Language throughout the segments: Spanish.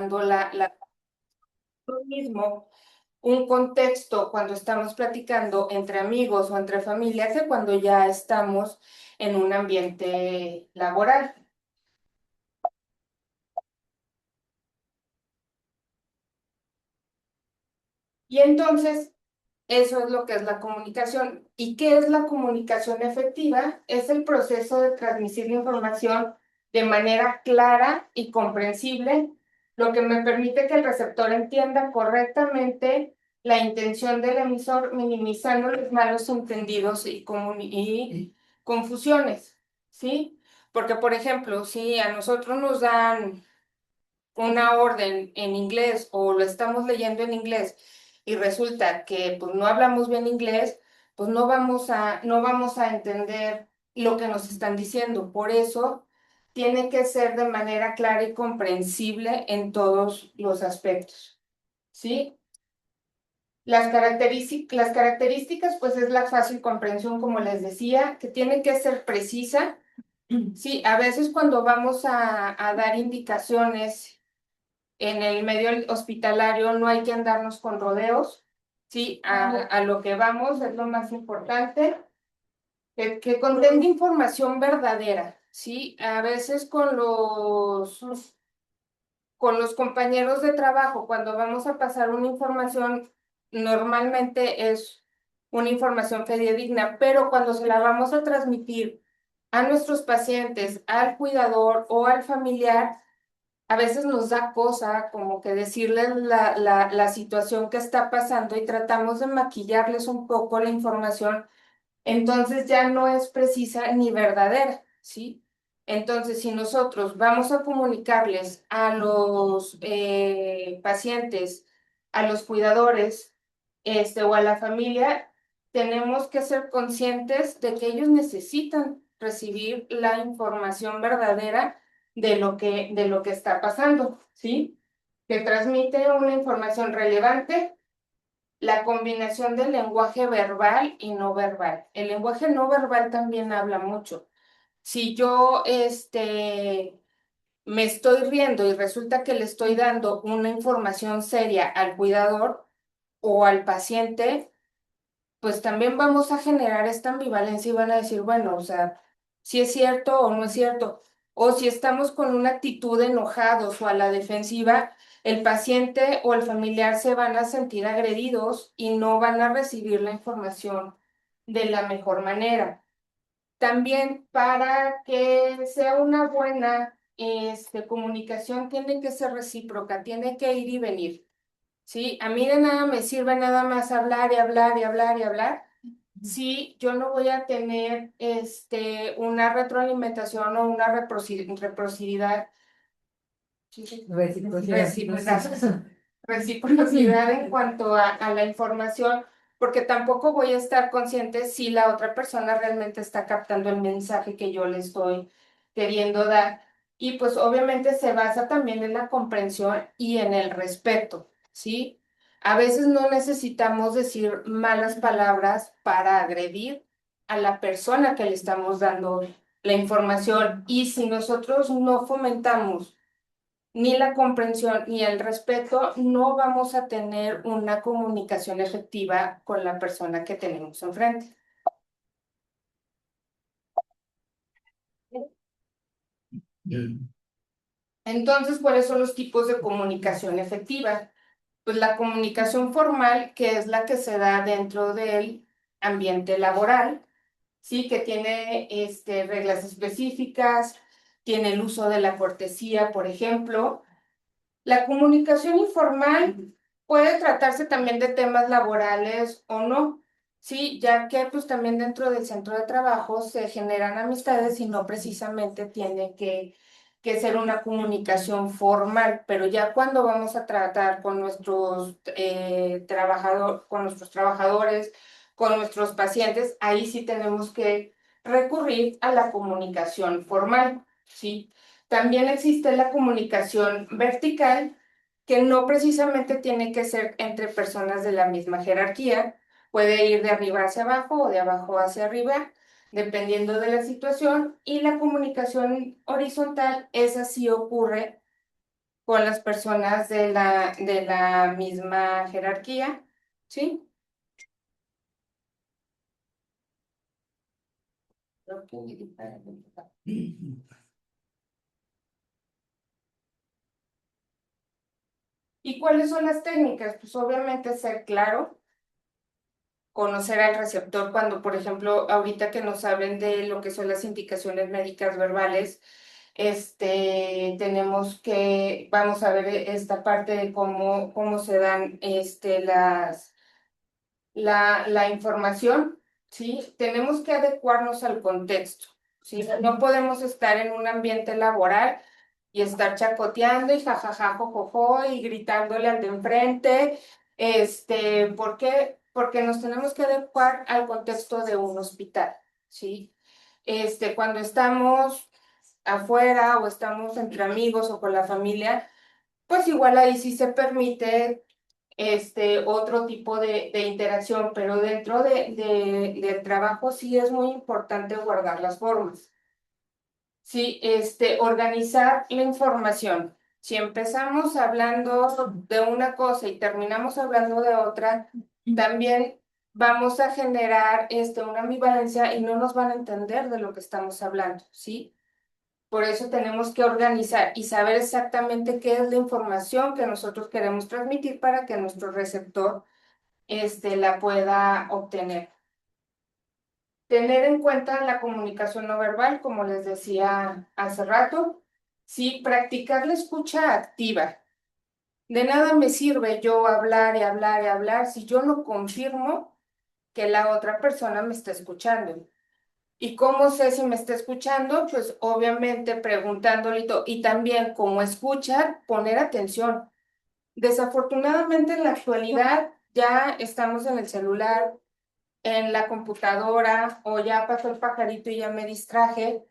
lo mismo un contexto cuando estamos platicando entre amigos o entre familia que cuando ya estamos en un ambiente laboral. Y entonces, eso es lo que es la comunicación. ¿Y qué es la comunicación efectiva? Es el proceso de transmitir la información de manera clara y comprensible, lo que me permite que el receptor entienda correctamente la intención del emisor, minimizando los malos entendidos y confusiones, ¿sí? Porque, por ejemplo, si a nosotros nos dan una orden en inglés o lo estamos leyendo en inglés y resulta que pues no hablamos bien inglés, pues no vamos a entender lo que nos están diciendo. Por eso tiene que ser de manera clara y comprensible en todos los aspectos, ¿sí? Las características, pues es la fácil comprensión, como les decía, que tiene que ser precisa. Sí, a veces cuando vamos a dar indicaciones en el medio hospitalario no hay que andarnos con rodeos, ¿sí? A lo que vamos es lo más importante, que contenga información verdadera, ¿sí? A veces con los compañeros de trabajo, cuando vamos a pasar una información, normalmente es una información fidedigna, pero cuando se la vamos a transmitir a nuestros pacientes, al cuidador o al familiar, a veces nos da cosa como que decirles la situación que está pasando y tratamos de maquillarles un poco la información, entonces ya no es precisa ni verdadera, ¿sí? Entonces, si nosotros vamos a comunicarles a los pacientes, a los cuidadores, o a la familia, tenemos que ser conscientes de que ellos necesitan recibir la información verdadera de lo que está pasando, ¿sí? Que transmite una información relevante, la combinación del lenguaje verbal y no verbal. El lenguaje no verbal también habla mucho. Si yo me estoy riendo y resulta que le estoy dando una información seria al cuidador o al paciente, pues también vamos a generar esta ambivalencia y van a decir, bueno, o sea, si es cierto o no es cierto. O si estamos con una actitud enojados o a la defensiva, el paciente o el familiar se van a sentir agredidos y no van a recibir la información de la mejor manera. También para que sea una buena comunicación tiene que ser recíproca, tiene que ir y venir. ¿Sí? A mí de nada me sirve nada más hablar y hablar y hablar y hablar. Si yo no voy a tener una retroalimentación o una reciprocidad, sí, sí, reciprocidad en cuanto a la información, porque tampoco voy a estar consciente si la otra persona realmente está captando el mensaje que yo le estoy queriendo dar. Y pues obviamente se basa también en la comprensión y en el respeto, ¿sí? A veces no necesitamos decir malas palabras para agredir a la persona que le estamos dando la información. Y si nosotros no fomentamos ni la comprensión ni el respeto, no vamos a tener una comunicación efectiva con la persona que tenemos enfrente. Entonces, ¿cuáles son los tipos de comunicación efectiva? Pues la comunicación formal, que es la que se da dentro del ambiente laboral, sí, que tiene reglas específicas, tiene el uso de la cortesía, por ejemplo. La comunicación informal puede tratarse también de temas laborales o no, sí, ya que pues también dentro del centro de trabajo se generan amistades y no precisamente tiene que ser una comunicación formal, pero ya cuando vamos a tratar con con nuestros trabajadores, con nuestros pacientes, ahí sí tenemos que recurrir a la comunicación formal, ¿sí? También existe la comunicación vertical, que no precisamente tiene que ser entre personas de la misma jerarquía, puede ir de arriba hacia abajo o de abajo hacia arriba, dependiendo de la situación, y la comunicación horizontal, esa sí ocurre con las personas de la misma jerarquía, ¿sí? ¿Y cuáles son las técnicas? Pues obviamente ser claro, conocer al receptor cuando, por ejemplo, ahorita que nos hablen de lo que son las indicaciones médicas verbales, vamos a ver esta parte de cómo se dan la información, ¿sí? Tenemos que adecuarnos al contexto, ¿sí? No podemos estar en un ambiente laboral y estar chacoteando y jajaja, jojojo, y gritándole al de enfrente. ¿Por qué? Porque nos tenemos que adecuar al contexto de un hospital, ¿sí? Cuando estamos afuera o estamos entre amigos o con la familia, pues igual ahí sí se permite otro tipo de interacción, pero dentro del trabajo sí es muy importante guardar las formas. Sí, organizar la información. Si empezamos hablando de una cosa y terminamos hablando de otra, también vamos a generar una ambivalencia y no nos van a entender de lo que estamos hablando, ¿sí? Por eso tenemos que organizar y saber exactamente qué es la información que nosotros queremos transmitir para que nuestro receptor la pueda obtener. Tener en cuenta la comunicación no verbal, como les decía hace rato, sí, practicar la escucha activa. De nada me sirve yo hablar y hablar y hablar si yo no confirmo que la otra persona me está escuchando. ¿Y cómo sé si me está escuchando? Pues obviamente preguntándole y todo. Y también como escuchar, poner atención. Desafortunadamente en la actualidad ya estamos en el celular, en la computadora o ya pasó el pajarito y ya me distraje.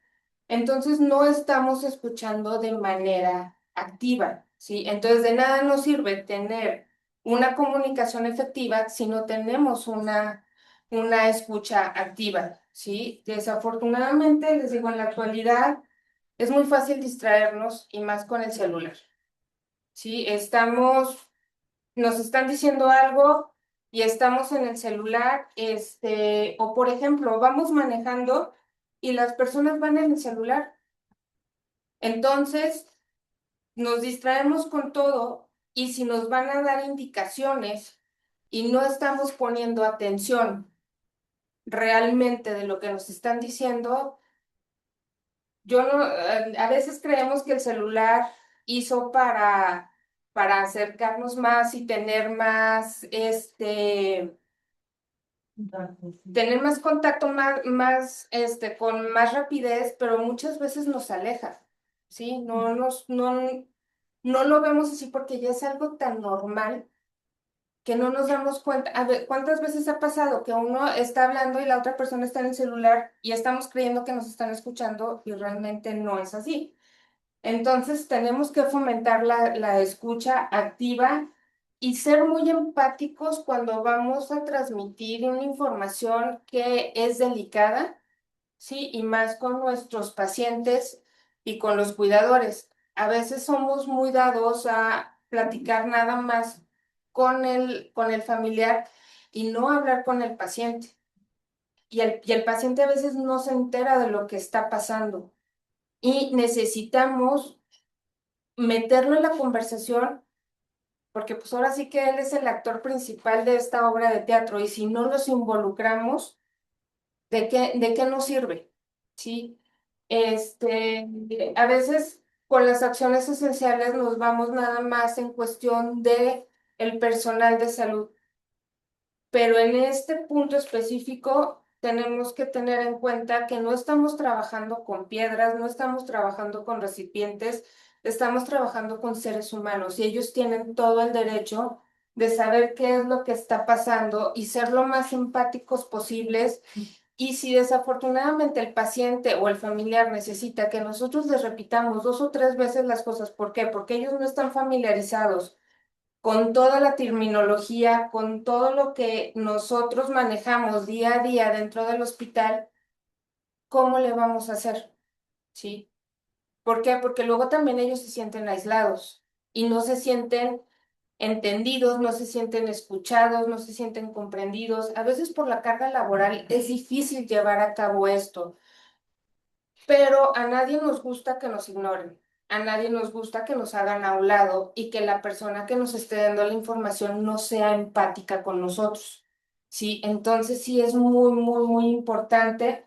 Entonces no estamos escuchando de manera activa, ¿sí? Entonces de nada nos sirve tener una comunicación efectiva si no tenemos una escucha activa, ¿sí? Desafortunadamente, les digo, en la actualidad es muy fácil distraernos y más con el celular, ¿sí? Nos están diciendo algo y estamos en el celular, o por ejemplo, vamos manejando y las personas van en el celular. Entonces, nos distraemos con todo y si nos van a dar indicaciones y no estamos poniendo atención realmente de lo que nos están diciendo, yo no, a veces creemos que el celular hizo para acercarnos más y tener más contacto con más rapidez, pero muchas veces nos aleja, ¿sí? No lo vemos así porque ya es algo tan normal que no nos damos cuenta. A ver, ¿cuántas veces ha pasado que uno está hablando y la otra persona está en el celular y estamos creyendo que nos están escuchando y realmente no es así? Entonces tenemos que fomentar la escucha activa y ser muy empáticos cuando vamos a transmitir una información que es delicada, ¿sí? Y más con nuestros pacientes y con los cuidadores. A veces somos muy dados a platicar nada más con el familiar y no hablar con el paciente. Y el paciente a veces no se entera de lo que está pasando. Y necesitamos meterlo en la conversación, porque pues ahora sí que él es el actor principal de esta obra de teatro y si no los involucramos, ¿de qué nos sirve? ¿Sí? A veces con las acciones esenciales nos vamos nada más en cuestión de el personal de salud. Pero en este punto específico tenemos que tener en cuenta que no estamos trabajando con piedras, no estamos trabajando con recipientes, estamos trabajando con seres humanos y ellos tienen todo el derecho de saber qué es lo que está pasando y ser lo más empáticos posibles. Y si desafortunadamente el paciente o el familiar necesita que nosotros les repitamos 2 o 3 veces las cosas, ¿por qué? Porque ellos no están familiarizados con toda la terminología, con todo lo que nosotros manejamos día a día dentro del hospital, ¿cómo le vamos a hacer? ¿Sí? ¿Por qué? Porque luego también ellos se sienten aislados. y no se sienten entendidos, no se sienten escuchados, no se sienten comprendidos. A veces por la carga laboral es difícil llevar a cabo esto, pero a nadie nos gusta que nos ignoren, a nadie nos gusta que nos hagan a un lado y que la persona que nos esté dando la información no sea empática con nosotros. Sí, entonces sí es muy, muy, muy importante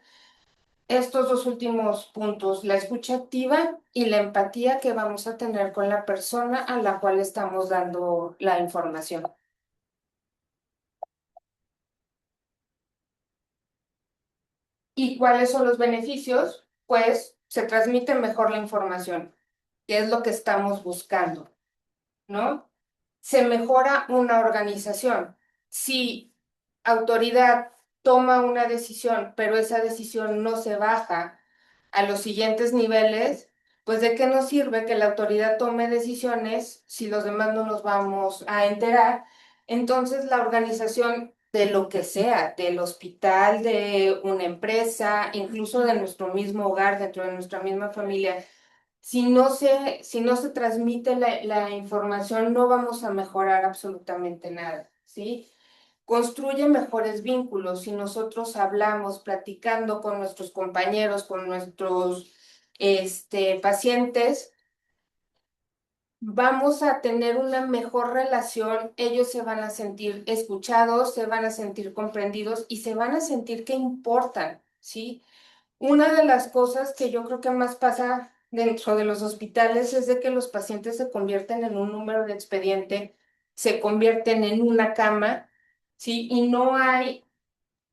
estos dos últimos puntos, la escucha activa y la empatía que vamos a tener con la persona a la cual estamos dando la información. ¿Y cuáles son los beneficios? Pues se transmite mejor la información, que es lo que estamos buscando, ¿no? Se mejora una organización. Si autoridad toma una decisión, pero esa decisión no se baja a los siguientes niveles, pues ¿de qué nos sirve que la autoridad tome decisiones si los demás no nos vamos a enterar? Entonces la organización de lo que sea, del hospital, de una empresa, incluso de nuestro mismo hogar, dentro de nuestra misma familia, si no se transmite la información, no vamos a mejorar absolutamente nada, ¿sí? Construye mejores vínculos. Si nosotros hablamos, platicando con nuestros compañeros, con nuestros pacientes, vamos a tener una mejor relación. Ellos se van a sentir escuchados, se van a sentir comprendidos y se van a sentir que importan, ¿sí? Una de las cosas que yo creo que más pasa dentro de los hospitales es de que los pacientes se convierten en un número de expediente, se convierten en una cama, ¿sí? Y no hay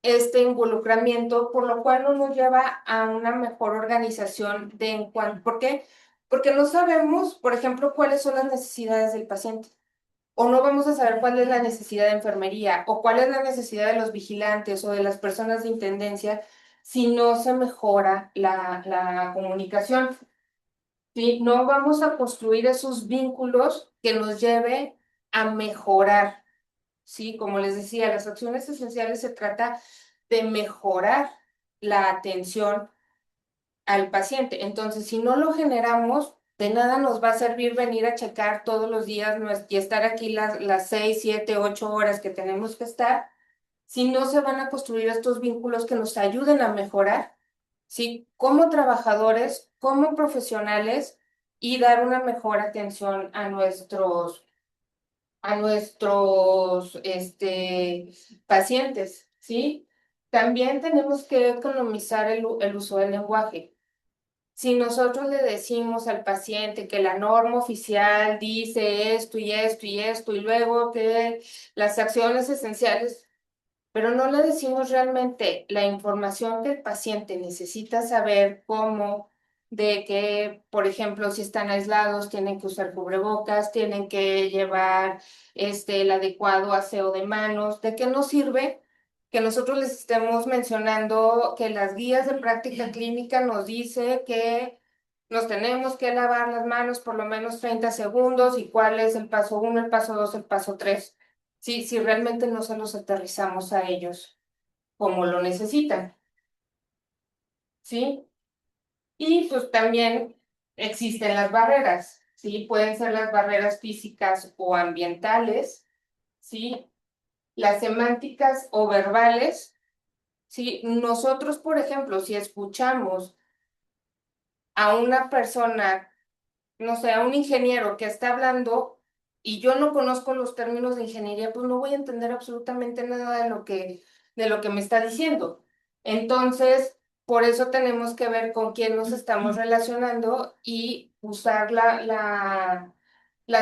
este involucramiento, por lo cual no nos lleva a una mejor organización de en cuanto, ¿por qué? Porque no sabemos, por ejemplo, cuáles son las necesidades del paciente, o no vamos a saber cuál es la necesidad de enfermería, o cuál es la necesidad de los vigilantes o de las personas de intendencia, si no se mejora la comunicación. ¿Sí? No vamos a construir esos vínculos que nos lleve a mejorar. Sí, como les decía, las acciones esenciales se trata de mejorar la atención al paciente. Entonces, si no lo generamos, de nada nos va a servir venir a checar todos los días y estar aquí las 6, 7, 8 horas que tenemos que estar, si no se van a construir estos vínculos que nos ayuden a mejorar, ¿sí? Como trabajadores, como profesionales y dar una mejor atención a nuestros pacientes, ¿sí? También tenemos que economizar el uso del lenguaje. Si nosotros le decimos al paciente que la norma oficial dice esto y esto y esto, y luego que las acciones esenciales, pero no le decimos realmente la información que el paciente necesita saber, como de que, por ejemplo, si están aislados, tienen que usar cubrebocas, tienen que llevar el adecuado aseo de manos. ¿De qué nos sirve que nosotros les estemos mencionando que las guías de práctica clínica nos dice que nos tenemos que lavar las manos por lo menos 30 segundos y cuál es el paso uno, el paso dos, el paso tres? Sí, si realmente no se los aterrizamos a ellos como lo necesitan, ¿sí? Y pues también existen las barreras, ¿sí? Pueden ser las barreras físicas o ambientales, ¿sí? Las semánticas o verbales, ¿sí? Nosotros, por ejemplo, si escuchamos a una persona, no sé, a un ingeniero que está hablando y yo no conozco los términos de ingeniería, pues no voy a entender absolutamente nada de lo que me está diciendo. Entonces, por eso tenemos que ver con quién nos estamos relacionando y usar la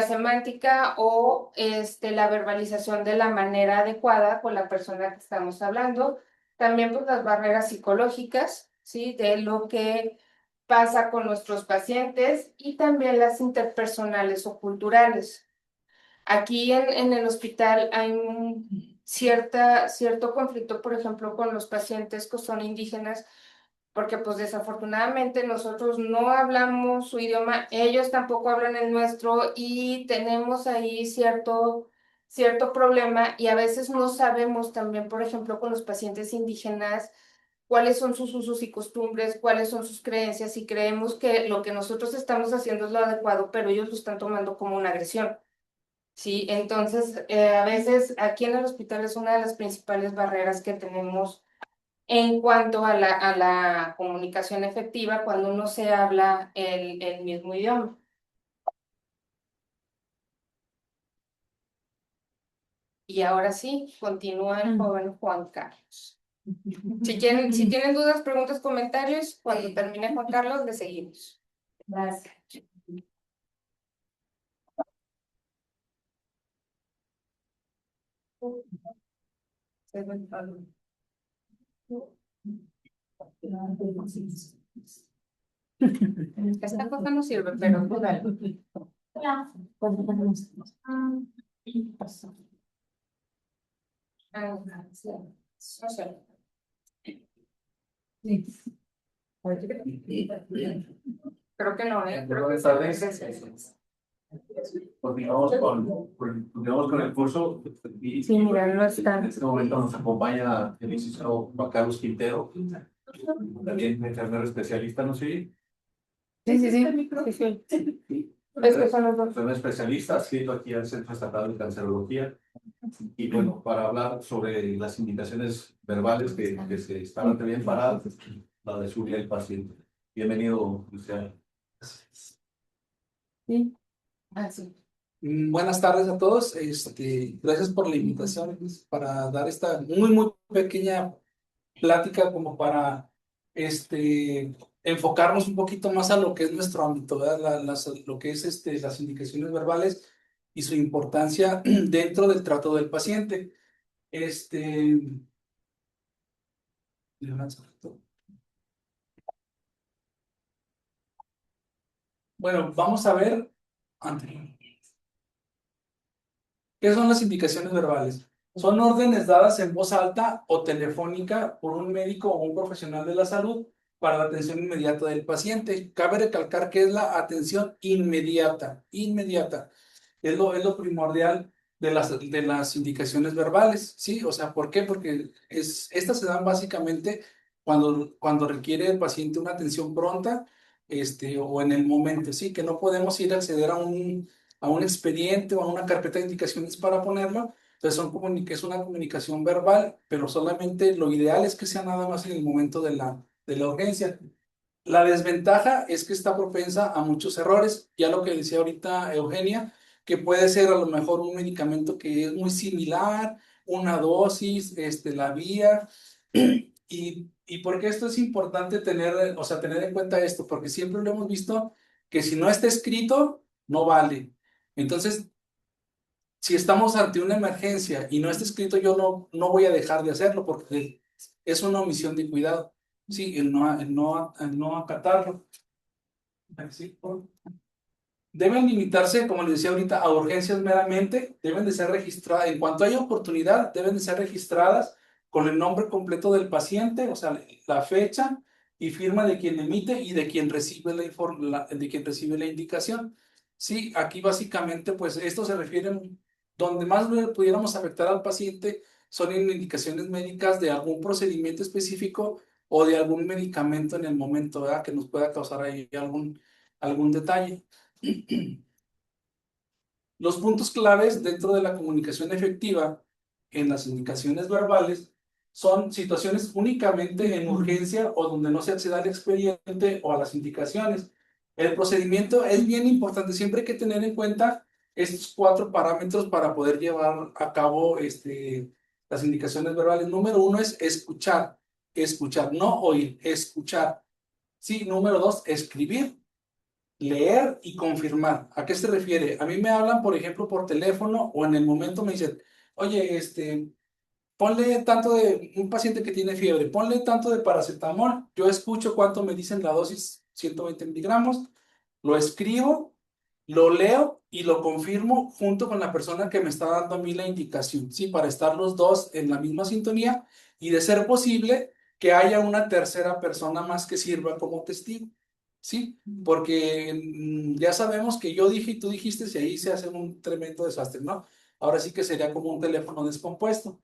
semántica o la verbalización de la manera adecuada con la persona que estamos hablando. También pues las barreras psicológicas, ¿sí? De lo que pasa con nuestros pacientes y también las interpersonales o culturales. Aquí en el hospital hay un cierto conflicto, por ejemplo, con los pacientes que son indígenas, porque pues desafortunadamente nosotros no hablamos su idioma, ellos tampoco hablan el nuestro y tenemos ahí cierto problema y a veces no sabemos también, por ejemplo, con los pacientes indígenas cuáles son sus usos y costumbres, cuáles son sus creencias, y creemos que lo que nosotros estamos haciendo es lo adecuado, pero ellos lo están tomando como una agresión. Sí, entonces a veces aquí en el hospital es una de las principales barreras que tenemos en cuanto a la comunicación efectiva cuando no se habla el mismo idioma. Y ahora sí, continúa el joven Juan Carlos. Si tienen dudas, preguntas, comentarios, cuando termine Juan Carlos, le seguimos. Gracias. Esta cosa no sirve, pero tú dale. No sé. Creo que no, ¿eh? Buenas tardes. Gracias. Continuamos con el curso. Y, Sí, mira, no está. En este momento nos acompaña el licenciado Juan Carlos Quintero, también enfermero especialista, ¿no? Sí. Sí. Es que son los dos. Enfermero especialista, adscrito aquí al Centro Estatal de Cancerología. Y bueno, para hablar sobre las indicaciones verbales que se estaban bien paradas, la de subir el paciente. Bienvenido, Luciano. Sí. Ah, sí. Buenas tardes a todos. Gracias por la invitación para dar esta muy pequeña plática como para enfocarnos un poquito más a lo que es nuestro ámbito, ¿verdad? Lo que es las indicaciones verbales y su importancia dentro del trato del paciente. Bueno, vamos a ver anterior. ¿Qué son las indicaciones verbales? Son órdenes dadas en voz alta o telefónica por un médico o un profesional de la salud para la atención inmediata del paciente. Cabe recalcar que es la atención inmediata, inmediata. Es lo primordial de las indicaciones verbales, ¿sí? O sea, ¿por qué? Porque estas se dan básicamente cuando requiere el paciente una atención pronta, o en el momento, ¿sí? Que no podemos ir a acceder a un expediente o a una carpeta de indicaciones para ponerlo. Entonces es una comunicación verbal, pero solamente lo ideal es que sea nada más en el momento de la urgencia. La desventaja es que está propensa a muchos errores, ya lo que decía ahorita Eugenia, que puede ser a lo mejor un medicamento que es muy similar, una dosis, la vía. ¿Y por qué esto es importante tener en cuenta esto? Porque siempre lo hemos visto que si no está escrito, no vale. Entonces, si estamos ante una emergencia y no está escrito, yo no voy a dejar de hacerlo porque es una omisión de cuidado. Sí, el no acatarlo. Sí. Deben limitarse, como les decía ahorita, a urgencias meramente, deben de ser registradas, en cuanto haya oportunidad, deben de ser registradas con el nombre completo del paciente, o sea, la fecha y firma de quien emite y de quien recibe de quien recibe la indicación. Sí, aquí básicamente, pues esto se refiere, donde más le pudiéramos afectar al paciente son en indicaciones médicas de algún procedimiento específico o de algún medicamento en el momento, ¿verdad? Que nos pueda causar ahí algún detalle. Los puntos claves dentro de la comunicación efectiva en las indicaciones verbales son situaciones únicamente en urgencia o donde no se accede al expediente o a las indicaciones. El procedimiento es bien importante, siempre hay que tener en cuenta estos 4 parámetros para poder llevar a cabo las indicaciones verbales. Número 1 es escuchar, no oír, escuchar. Sí, número 2, escribir, leer y confirmar. ¿A qué se refiere? A mí me hablan, por ejemplo, por teléfono o en el momento me dicen, oye, ponle tanto de un paciente que tiene fiebre, ponle tanto de paracetamol. Yo escucho cuánto me dicen la dosis, 120 miligramos, lo escribo, lo leo y lo confirmo junto con la persona que me está dando a mí la indicación, ¿sí? Para estar los dos en la misma sintonía y de ser posible que haya una tercera persona más que sirva como testigo. Sí, porque ya sabemos que yo dije y tú dijiste y ahí se hace un tremendo desastre, ¿no? Ahora sí que sería como un teléfono descompuesto.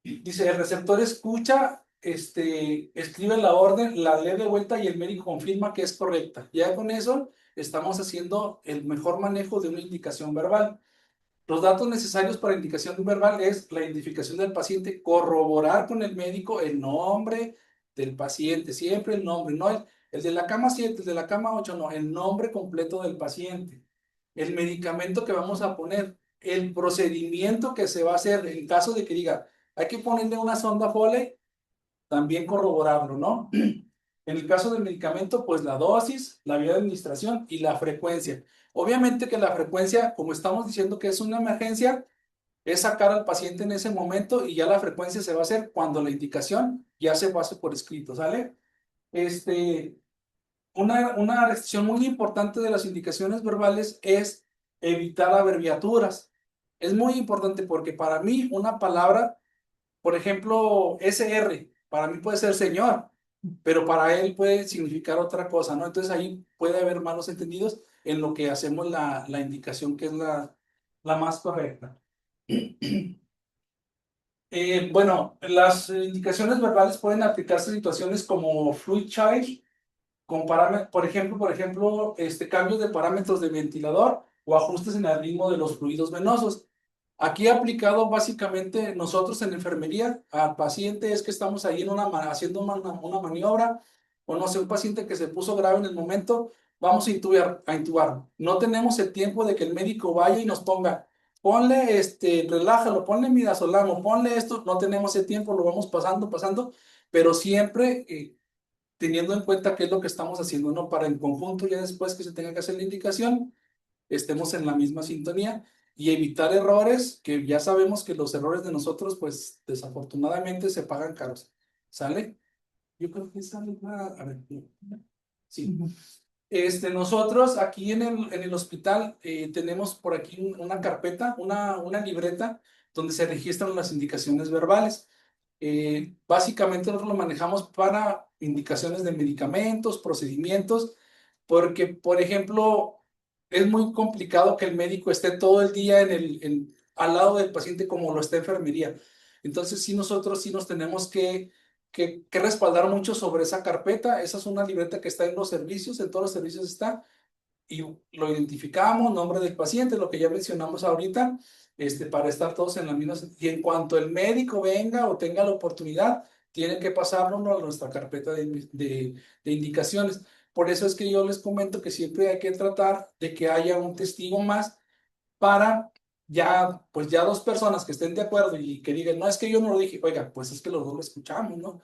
Dice, el receptor escucha escribe la orden, la lee de vuelta y el médico confirma que es correcta. Ya con eso estamos haciendo el mejor manejo de una indicación verbal. Los datos necesarios para indicación verbal es la identificación del paciente, corroborar con el médico el nombre del paciente, siempre el nombre, no el de la cama 7, el de la cama 8, no, el nombre completo del paciente, el medicamento que vamos a poner, el procedimiento que se va a hacer en caso de que diga, hay que ponerle una sonda Foley, también corroborarlo, ¿no? En el caso del medicamento, pues la dosis, la vía de administración y la frecuencia. Obviamente que la frecuencia, como estamos diciendo que es una emergencia, es sacar al paciente en ese momento y ya la frecuencia se va a hacer cuando la indicación ya se pase por escrito, ¿sale? Este, una restricción muy importante de las indicaciones verbales es evitar abreviaturas. Es muy importante porque para mí una palabra, por ejemplo, SR, para mí puede ser señor, pero para él puede significar otra cosa, ¿no? Entonces ahí puede haber malos entendidos en lo que hacemos la indicación que es la más correcta. Bueno, las indicaciones verbales pueden aplicarse a situaciones como fluid child, con por ejemplo, cambios de parámetros de ventilador o ajustes en el ritmo de los fluidos venosos. Aquí aplicado básicamente nosotros en enfermería al paciente es que estamos ahí haciendo una maniobra o no sé, un paciente que se puso grave en el momento, vamos a intubar. No tenemos el tiempo de que el médico vaya y nos ponga, ponle relájalo, ponle midazolam, ponle esto, no tenemos el tiempo, lo vamos pasando, pero siempre teniendo en cuenta qué es lo que estamos haciendo, ¿no? Para en conjunto, ya después que se tenga que hacer la indicación, estemos en la misma sintonía y evitar errores, que ya sabemos que los errores de nosotros, pues desafortunadamente se pagan caros. ¿Sale? Yo creo que sale, a ver, sí. Nosotros aquí en el hospital tenemos por aquí una carpeta, una libreta donde se registran las indicaciones verbales. Básicamente nosotros lo manejamos para indicaciones de medicamentos, procedimientos, porque, por ejemplo, es muy complicado que el médico esté todo el día al lado del paciente como lo está enfermería. Entonces, sí, nosotros sí nos tenemos que respaldar mucho sobre esa carpeta. Esa es una libreta que está en los servicios, en todos los servicios está, y lo identificamos, nombre del paciente, lo que ya mencionamos ahorita, para estar todos en la misma. Y en cuanto el médico venga o tenga la oportunidad, tiene que pasarlo a nuestra carpeta de indicaciones. Por eso es que yo les comento que siempre hay que tratar de que haya un testigo más para pues ya dos personas que estén de acuerdo y que digan, no, es que yo no lo dije, oiga, pues es que los dos lo escuchamos, ¿no?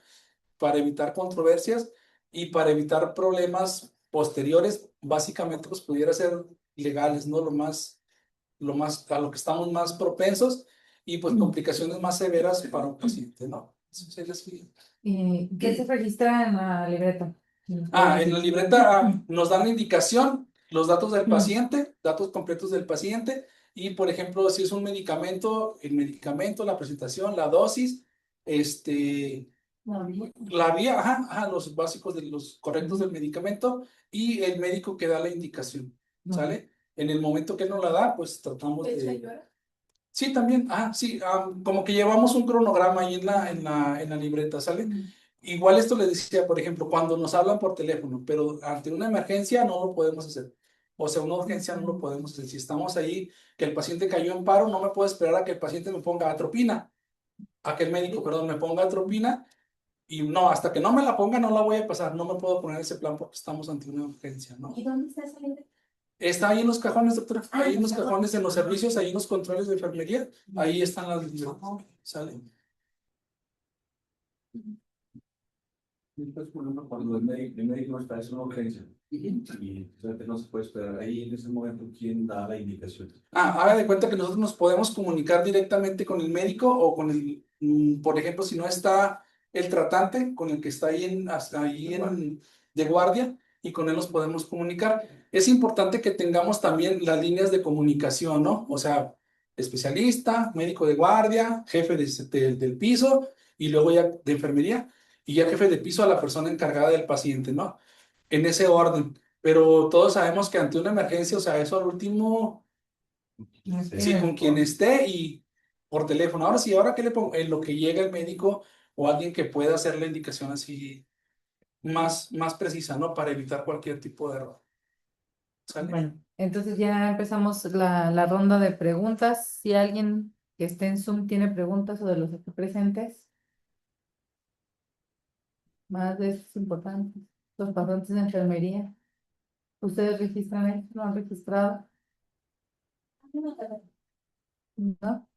Para evitar controversias y para evitar problemas posteriores, básicamente pues pudiera ser legales, ¿no? A lo que estamos más propensos y pues complicaciones más severas para un paciente, ¿no? Eso sería así. ¿Qué se registra en la libreta? En la libreta nos dan la indicación, los datos del paciente, datos completos del paciente y, por ejemplo, si es un medicamento, el medicamento, la presentación, la dosis, la vía, los básicos de los correctos del medicamento y el médico que da la indicación, ¿sale? En el momento que él nos la da, pues tratamos de... Sí, también, sí, como que llevamos un cronograma ahí en la libreta, ¿sale? Igual esto le decía, por ejemplo, cuando nos hablan por teléfono, pero ante una emergencia no lo podemos hacer. O sea, una urgencia no lo podemos hacer. Si estamos ahí, que el paciente cayó en paro, no me puedo esperar a que el paciente me ponga atropina, a que el médico, perdón, me ponga atropina, y no, hasta que no me la ponga no la voy a pasar, no me puedo poner ese plan porque estamos ante una urgencia, ¿no? ¿Y dónde está esa libreta? Está ahí en los cajones, doctora, ahí en los cajones, en los servicios, ahí en los controles de enfermería, ahí están las libretas, ¿sale? Entonces, por ejemplo, cuando el médico está, es una urgencia y no se puede esperar. Ahí en ese momento, ¿quién da la indicación? Haga de cuenta que nosotros nos podemos comunicar directamente con el médico o con por ejemplo, si no está el tratante, con el que está de guardia y con él nos podemos comunicar. Es importante que tengamos también las líneas de comunicación, ¿no? O sea, especialista, médico de guardia, jefe del piso y luego ya de enfermería y ya jefe de piso a la persona encargada del paciente, ¿no? En ese orden. Pero todos sabemos que ante una emergencia, o sea, eso al último, sí, con quien esté y por teléfono. Ahora sí, ahora que le pongo, en lo que llega el médico o alguien que pueda hacer la indicación así más precisa, ¿no? Para evitar cualquier tipo de error. ¿Sale? Bueno, entonces ya empezamos la ronda de preguntas. Si alguien que esté en Zoom tiene preguntas o de los aquí presentes, más de estos importantes, los pasantes de enfermería, ¿ustedes registran esto? ¿Lo han registrado? ¿No?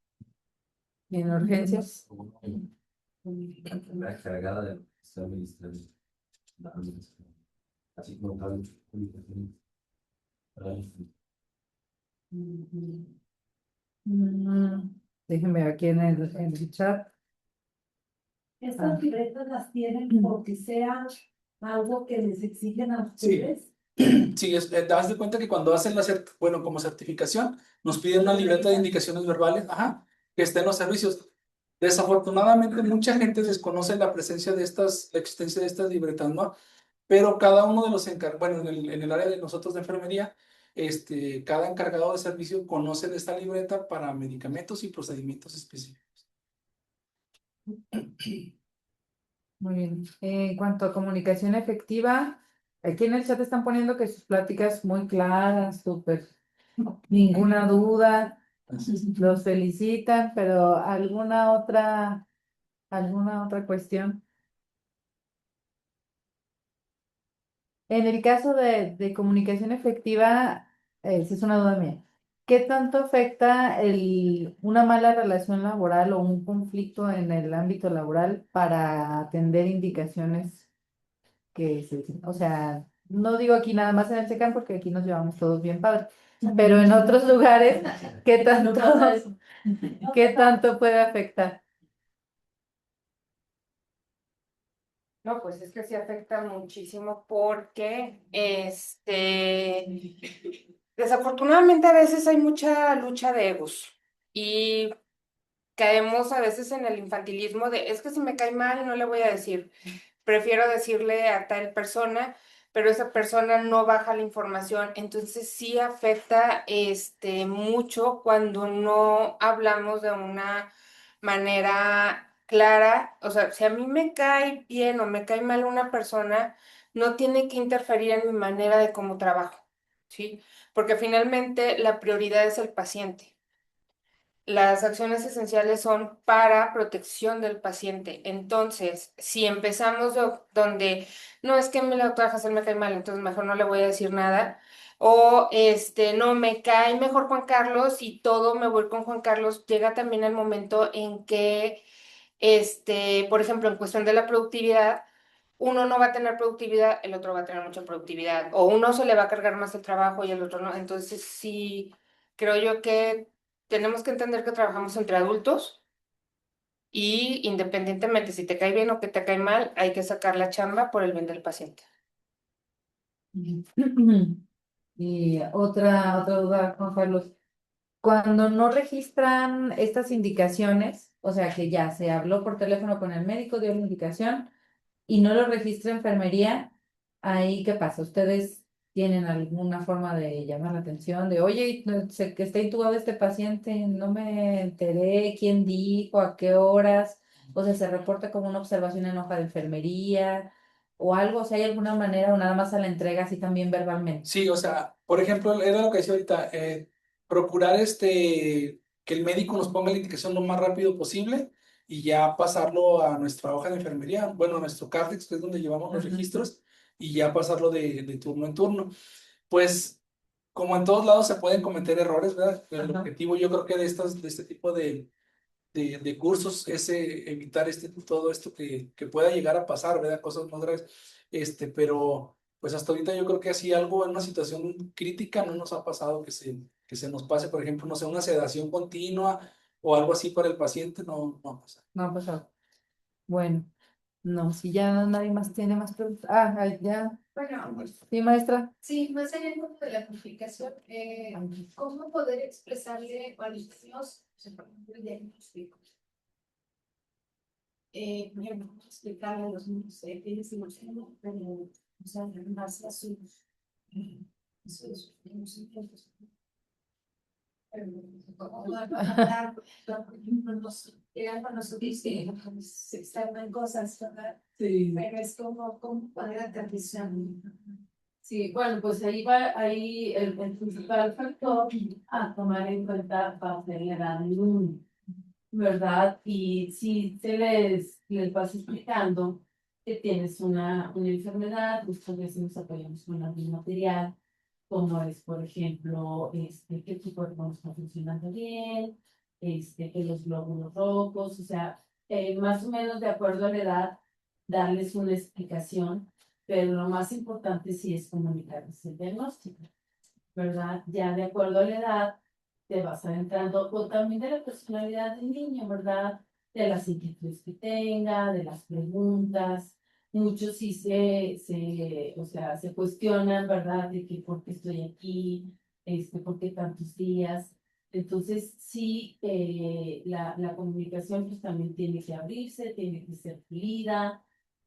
¿Y en urgencias? La encargada de administrar, así como tal, Mm, Déjenme ver aquí en el chat. Estas libretas las tienen porque sea algo que les exigen a Sí. ustedes. Sí, te das de cuenta que cuando hacen bueno, como certificación, nos piden una libreta de indicaciones verbales, ajá, que esté en los servicios. Desafortunadamente, mucha gente desconoce la presencia de la existencia de estas libretas, ¿no? Pero cada uno de los encargados, bueno, en el área de nosotros de enfermería, cada encargado de servicio conoce de esta libreta para medicamentos y procedimientos específicos. Muy bien. En cuanto a comunicación efectiva, aquí en el chat están poniendo que sus pláticas muy claras, súper, ninguna duda, los felicitan, pero alguna otra cuestión. En el caso de comunicación efectiva, esa es una duda mía. ¿Qué tanto afecta una mala relación laboral o un conflicto en el ámbito laboral para atender indicaciones o sea, no digo aquí nada más en el SECAM porque aquí nos llevamos todos bien padre, pero en otros lugares, ¿qué tanto, qué tanto puede afectar? No, pues es que sí afecta muchísimo porque, desafortunadamente a veces hay mucha lucha de egos y caemos a veces en el infantilismo de, es que si me cae mal no le voy a decir, prefiero decirle a tal persona, pero esa persona no baja la información, entonces sí afecta, mucho cuando no hablamos de una manera clara, o sea, si a mí me cae bien o me cae mal una persona, no tiene que interferir en mi manera de cómo trabajo, ¿sí? Porque finalmente la prioridad es el paciente. Las acciones esenciales son para protección del paciente. Entonces, si empezamos donde no es que mi la doctora Hazel me cae mal, entonces mejor no le voy a decir nada. O no me cae mejor Juan Carlos y todo me voy con Juan Carlos, llega también el momento en que, por ejemplo, en cuestión de la productividad, uno no va a tener productividad, el otro va a tener mucha productividad. O uno se le va a cargar más el trabajo y el otro no. Entonces, sí, creo yo que tenemos que entender que trabajamos entre adultos y independientemente si te cae bien o que te cae mal, hay que sacar la chamba por el bien del paciente. Y otra duda, Juan Carlos. Cuando no registran estas indicaciones, o sea que ya se habló por teléfono con el médico, dio la indicación y no lo registra enfermería, ¿ahí qué pasa? ¿Ustedes tienen alguna forma de llamar la atención de, oye, no sé que está intubado este paciente, no me enteré quién dijo, a qué horas? O sea, se reporta como una observación en hoja de enfermería o algo, o sea, ¿hay alguna manera o nada más a la entrega así también verbalmente? Sí, o sea, por ejemplo, era lo que decía ahorita, procurar que el médico nos ponga la indicación lo más rápido posible y ya pasarlo a nuestra hoja de enfermería, bueno, a nuestro Cardex, que es donde llevamos los Ajá. registros, y ya pasarlo de turno en turno. Pues, como en todos lados se pueden cometer errores, ¿verdad? El Ajá. objetivo yo creo que de este tipo de cursos es evitar todo esto que pueda llegar a pasar, ¿verdad? Cosas más graves. Pero pues hasta ahorita yo creo que así algo en una situación crítica no nos ha pasado que se nos pase, por ejemplo, no sé, una sedación continua o algo así para el paciente, no ha pasado. No ha pasado. Bueno, no, si ya nadie más tiene más preguntas. Ah, ay, ya. Bueno, Sí, maestra. sí, más allá de la comunicación, ¿cómo poder expresarle a los niños, por ejemplo, el diagnóstico? Por ejemplo, explicarle a los niños que tienes emoción, pero, o sea, más a sus sentimientos. Pero, ¿cómo hablar, por ejemplo, Llegan con nosotros y se externan cosas, ¿verdad? Sí. Pero es como poder aterrizar. Sí, bueno, pues ahí el principal factor a tomar en cuenta va a ser la edad del niño, ¿verdad? Y si les vas explicando que tienes una enfermedad, muchas veces nos apoyamos con algún material, como es, por ejemplo, que tu cuerpo no está funcionando bien, que los glóbulos rojos, o sea, más o menos de acuerdo a la edad, darles una explicación, pero lo más importante sí es comunicarles el diagnóstico, ¿verdad? Ya de acuerdo a la edad, te vas adentrando, o también de la personalidad del niño, ¿verdad? De las inquietudes que tenga, de las preguntas. Muchos sí o sea, se cuestionan, ¿verdad? De que por qué estoy aquí, por qué tantos días. Entonces, sí, la comunicación pues también tiene que abrirse, tiene que ser fluida,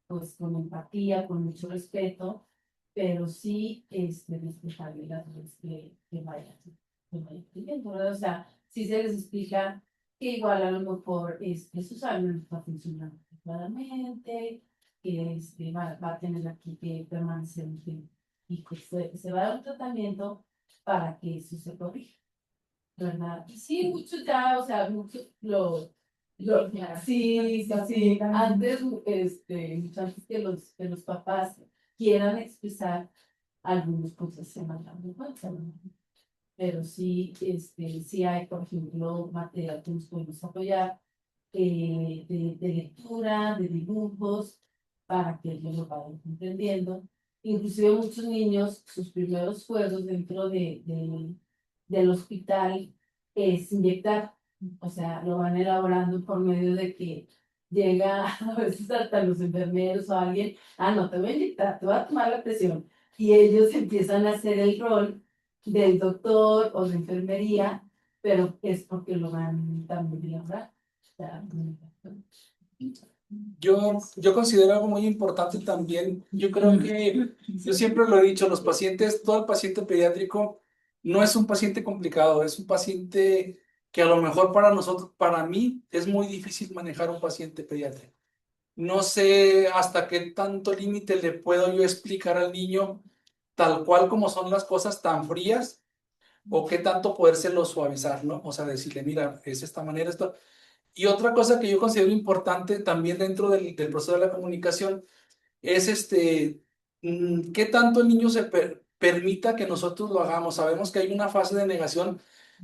pues con empatía, con mucho respeto, pero sí respetarle las cosas que vayan pidiendo, ¿verdad? O sea, sí se les explica que igual a lo mejor su salud no está funcionando adecuadamente, que va a tener aquí que permanecer un tiempo y que se va a dar un tratamiento para que eso se corrija, ¿verdad? Y sí, muchos ya, o sea, muchos sí, sí, sí. Antes, mucho antes que los papás quieran expresar algunas cosas se mandan de cuenta, ¿no? Pero sí, sí hay, por ejemplo, material que nos podemos apoyar de lectura, de dibujos, para que ellos lo vayan entendiendo. Inclusive muchos niños, sus primeros juegos dentro del hospital es inyectar, o sea, lo van elaborando por medio de que llega a veces hasta los enfermeros o alguien, no, te voy a inyectar, te voy a tomar la presión. Y ellos empiezan a hacer el rol del doctor o de enfermería, pero es porque lo van también a lograr. Yo considero algo muy importante también. Yo creo que, yo siempre lo he dicho, los pacientes, todo el paciente pediátrico no es un paciente complicado, es un paciente que a lo mejor para nosotros, para mí, es muy difícil manejar un paciente pediátrico. No sé hasta qué tanto límite le puedo yo explicar al niño tal cual como son las cosas tan frías o qué tanto podérselo suavizar, ¿no? O sea, decirle, mira, es esta manera, esto. Y otra cosa que yo considero importante también dentro del proceso de la comunicación es qué tanto el niño se permita que nosotros lo hagamos. Sabemos que hay una fase de negación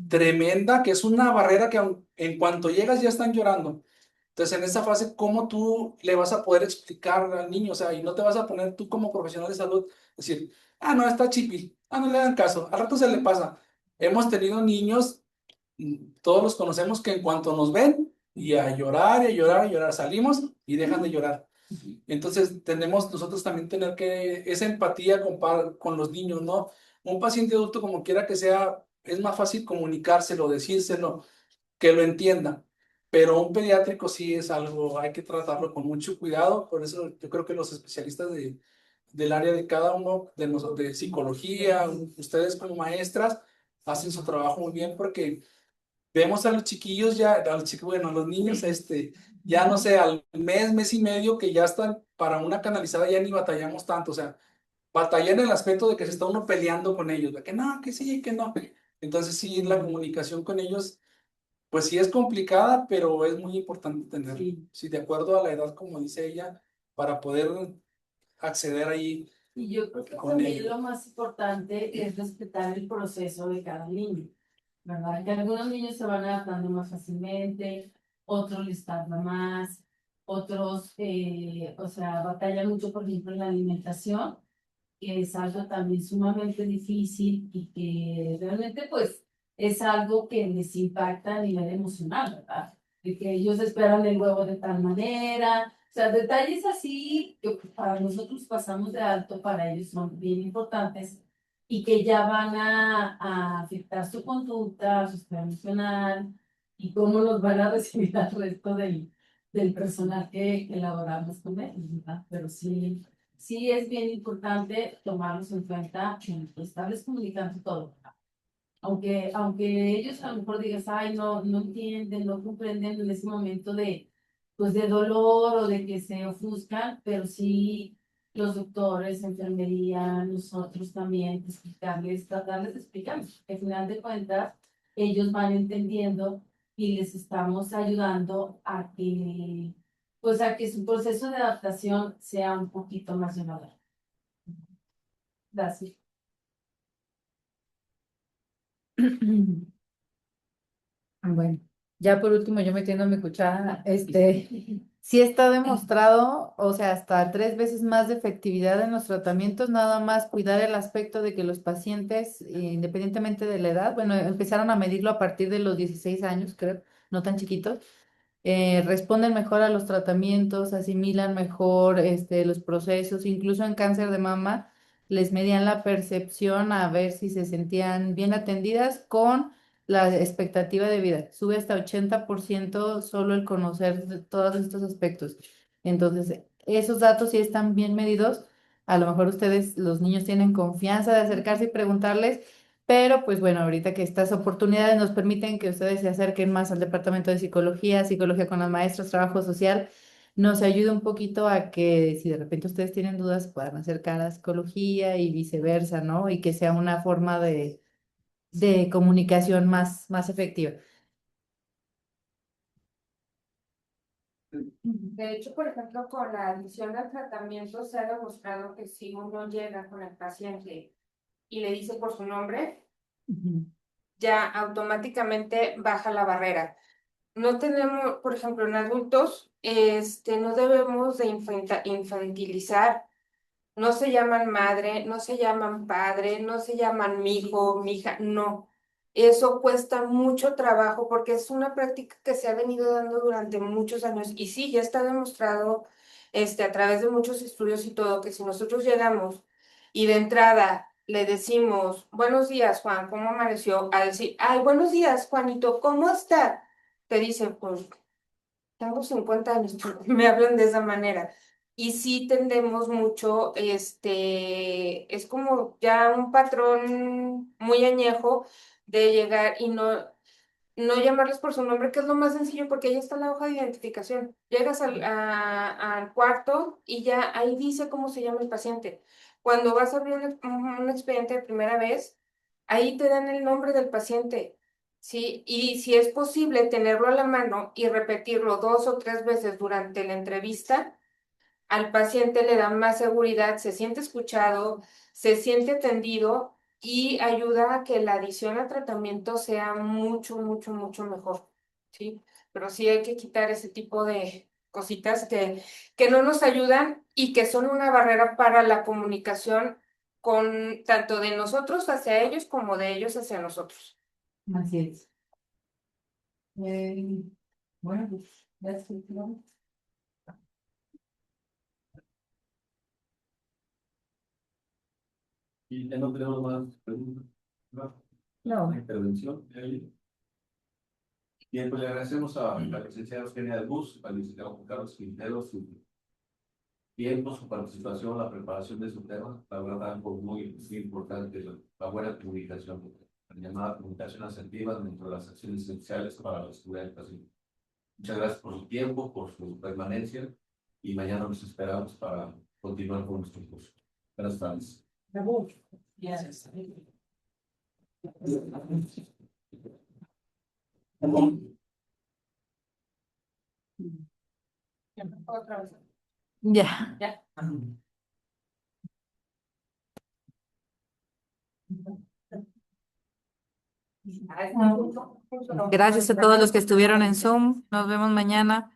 tremenda, que es una barrera que en cuanto llegas ya están llorando. Entonces, en esa fase, ¿cómo tú le vas a poder explicar al niño? O sea, y no te vas a poner tú como profesional de salud, decir, no, está chipi, no le hagan caso, al rato se le pasa. Hemos tenido niños, todos los conocemos, que en cuanto nos ven, y a llorar, y a llorar, y a llorar, salimos y dejan de llorar. Entonces, tenemos nosotros también tener que esa empatía con los niños, ¿no? Un paciente adulto, como quiera que sea, es más fácil comunicárselo, decírselo, que lo entienda. Pero un pediátrico sí es algo, hay que tratarlo con mucho cuidado. Por eso yo creo que los especialistas del área de cada uno, de psicología, ustedes como maestras, hacen su trabajo muy bien porque vemos a los chiquillos ya, bueno, a los niños, ya no sé, al mes y medio que ya están para una canalizada, ya ni batallamos tanto, o sea, batallan en el aspecto de que se está uno peleando con ellos, de que no, que sí, que no. Entonces sí, la comunicación con ellos, pues sí es complicada, pero es muy importante tener, sí, de acuerdo a la edad, como dice ella, para poder acceder ahí Y yo creo que con también ellos. lo más importante es respetar el proceso de cada niño, ¿verdad? Que algunos niños se van adaptando más fácilmente, otros les tarda más, otros, o sea, batallan mucho, por ejemplo, en la alimentación, que es algo también sumamente difícil y que realmente, pues, es algo que les impacta a nivel emocional, ¿verdad? De que ellos esperan el huevo de tal manera, o sea, detalles así que para nosotros pasamos de alto, para ellos son bien importantes y que ya van a afectar su conducta, su estado emocional y cómo los van a recibir al resto del personal que elaboramos con ellos, ¿verdad? Pero sí, sí es bien importante tomarlos en cuenta, estarles comunicando todo. Aunque ellos a lo mejor digas, ay, no entienden, no comprenden en ese momento pues de dolor o de que se ofuscan, pero sí los doctores, enfermería, nosotros también, explicarles, tratarles de explicar. Al final de cuentas, ellos van entendiendo y les estamos ayudando pues a que su proceso de adaptación sea un poquito más llevadero. Gracias. Bueno, ya por último, yo metiendo mi cuchara, sí está demostrado, o sea, hasta 3 veces más de efectividad en los tratamientos, nada más cuidar el aspecto de que los pacientes, independientemente de la edad, bueno, empezaron a medirlo a partir de los 16 años, creo, no tan chiquitos, responden mejor a los tratamientos, asimilan mejor los procesos, incluso en cáncer de mama, les medían la percepción a ver si se sentían bien atendidas con la expectativa de vida. Sube hasta 80% solo el conocer todos estos aspectos. Entonces, esos datos sí están bien medidos. A lo mejor ustedes, los niños, tienen confianza de acercarse y preguntarles. Pero pues bueno, ahorita que estas oportunidades nos permiten que ustedes se acerquen más al departamento de psicología, psicología con las maestras, trabajo social, nos ayuda un poquito a que si de repente ustedes tienen dudas puedan acercar a psicología y viceversa, ¿no? Y que sea una forma de comunicación más efectiva. De hecho, por ejemplo, con la adición al tratamiento se ha demostrado que si uno llega con el paciente y le dice por su nombre, Ujú. ya automáticamente baja la barrera. No tenemos, por ejemplo, en adultos, no debemos de infantilizar. No se llaman madre, no se llaman padre, no se llaman mijo, mija, no. Eso cuesta mucho trabajo porque es una práctica que se ha venido dando durante muchos años y sí, ya está demostrado, a través de muchos estudios y todo, que si nosotros llegamos y de entrada le decimos, buenos días, Juan, ¿cómo amaneció? A decir, ay, buenos días, Juanito, ¿cómo está? Te dice, pues tengo 50 años, porque me hablan de esa manera. Y sí tendemos mucho, es como ya un patrón muy añejo de llegar y no llamarles por su nombre, que es lo más sencillo porque ahí está la hoja de identificación. Llegas al cuarto y ya ahí dice cómo se llama el paciente. Cuando vas a abrir un expediente de primera vez, ahí te dan el nombre del paciente. Sí, y si es posible tenerlo a la mano y repetirlo 2 o 3 veces durante la entrevista, al paciente le da más seguridad, se siente escuchado, se siente atendido y ayuda a que la adición al tratamiento sea mucho, mucho, mucho mejor, ¿sí? Pero sí hay que quitar ese tipo de cositas que no nos ayudan y que son una barrera para la comunicación con tanto de nosotros hacia ellos como de ellos hacia nosotros. Así es. Bueno, pues, gracias. Y ya no tenemos más preguntas. ¿No? No. Intervención. Bien, pues le agradecemos a la licenciada Eugenia del Bus, al licenciado Juan Carlos Quintero, su tiempo, su participación, la preparación de su tema. La verdad, algo muy importante, la buena comunicación, la llamada comunicación asertiva dentro de las acciones esenciales para la seguridad del paciente. Muchas gracias por su tiempo, por su permanencia y mañana nos esperamos para continuar con nuestro curso. Buenas tardes. Yes. Otra vez. Ya. Ya. Gracias a todos los que estuvieron en Zoom. Nos vemos mañana.